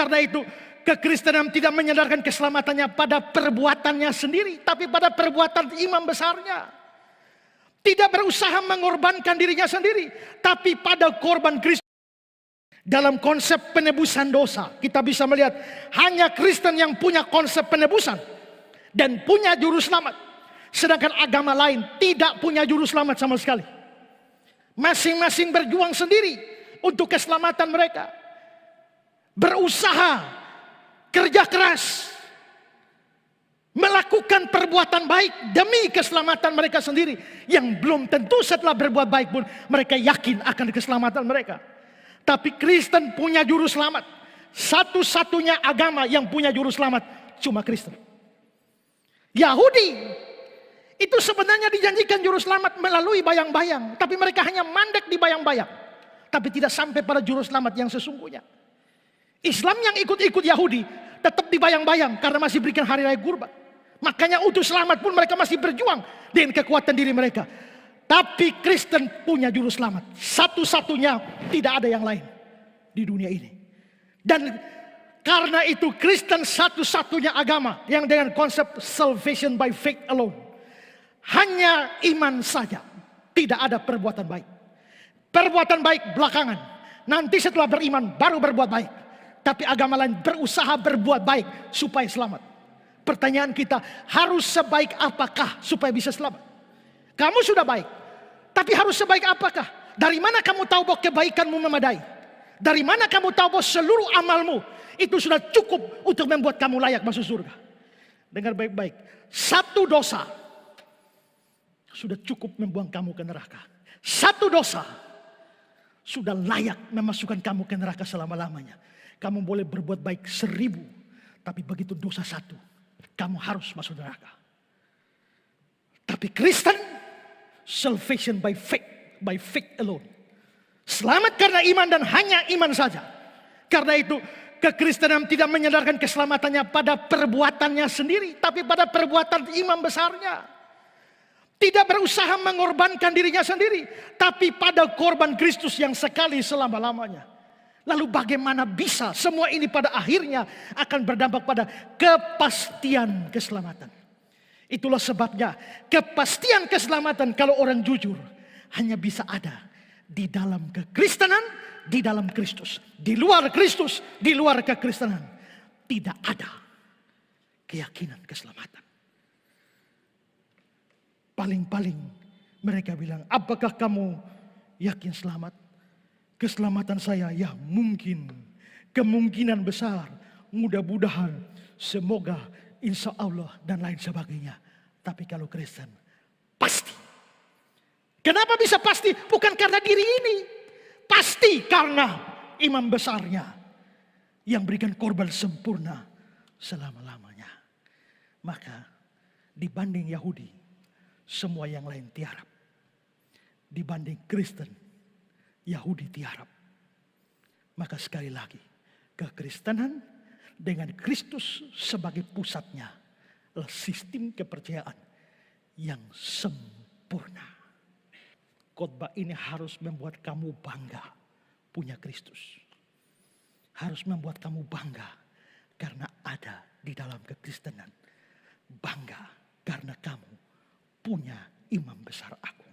Karena itu kekristenan tidak menyandarkan keselamatannya pada perbuatannya sendiri, tapi pada perbuatan imam besarnya. Tidak berusaha mengorbankan dirinya sendiri, tapi pada korban Kristus. Dalam konsep penebusan dosa, kita bisa melihat hanya Kristen yang punya konsep penebusan dan punya juru selamat. Sedangkan agama lain tidak punya juru selamat sama sekali. Masing-masing berjuang sendiri untuk keselamatan mereka. Berusaha, kerja keras, melakukan perbuatan baik demi keselamatan mereka sendiri. Yang belum tentu setelah berbuat baik pun mereka yakin akan keselamatan mereka. Tapi Kristen punya juru selamat. Satu-satunya agama yang punya juru selamat cuma Kristen. Yahudi itu sebenarnya dijanjikan juru selamat melalui bayang-bayang, tapi mereka hanya mandek di bayang-bayang, tapi tidak sampai pada juru selamat yang sesungguhnya. Islam yang ikut-ikut Yahudi tetap di bayang-bayang karena masih berikan hari raya Kurban. Makanya untuk selamat pun mereka masih berjuang dengan kekuatan diri mereka. Tapi Kristen punya juru selamat. Satu-satunya, tidak ada yang lain di dunia ini. Dan karena itu Kristen satu-satunya agama yang dengan konsep salvation by faith alone. Hanya iman saja, tidak ada perbuatan baik. Perbuatan baik belakangan. Nanti setelah beriman baru berbuat baik. Tapi agama lain berusaha berbuat baik supaya selamat. Pertanyaan kita, harus sebaik apakah supaya bisa selamat? Kamu sudah baik, tapi harus sebaik apakah? Dari mana kamu tahu bahwa kebaikanmu memadai? Dari mana kamu tahu bahwa seluruh amalmu itu sudah cukup untuk membuat kamu layak masuk surga? Dengar baik-baik, satu dosa sudah cukup membuang kamu ke neraka. Satu dosa sudah layak memasukkan kamu ke neraka selama-lamanya. Kamu boleh berbuat baik 1000, tapi begitu dosa satu, kamu harus masuk neraka. Tapi Kristen, salvation by faith alone. Selamat karena iman dan hanya iman saja. Karena itu kekristenan tidak menyandarkan keselamatannya pada perbuatannya sendiri, tapi pada perbuatan imam besarnya. Tidak berusaha mengorbankan dirinya sendiri, tapi pada korban Kristus yang sekali selama-lamanya. Lalu bagaimana bisa semua ini pada akhirnya akan berdampak pada kepastian keselamatan. Itulah sebabnya kepastian keselamatan kalau orang jujur hanya bisa ada di dalam kekristenan, di dalam Kristus. Di luar Kristus, di luar kekristenan tidak ada keyakinan keselamatan. Paling-paling mereka bilang, apakah kamu yakin selamat? Keselamatan saya ya mungkin, kemungkinan besar, mudah-mudahan, semoga, insya Allah dan lain sebagainya. Tapi kalau Kristen pasti. Kenapa bisa pasti? Bukan karena diri ini. Pasti karena imam besarnya yang berikan korban sempurna selama-lamanya. Maka dibanding Yahudi, semua yang lain tiarap. Dibanding Kristen, Yahudi tiarap. Maka sekali lagi, kekristenan dengan Kristus sebagai pusatnya adalah sistem kepercayaan yang sempurna. Khotbah ini harus membuat kamu bangga punya Kristus. Harus membuat kamu bangga karena ada di dalam kekristenan. Bangga karena kamu punya imam besar agung.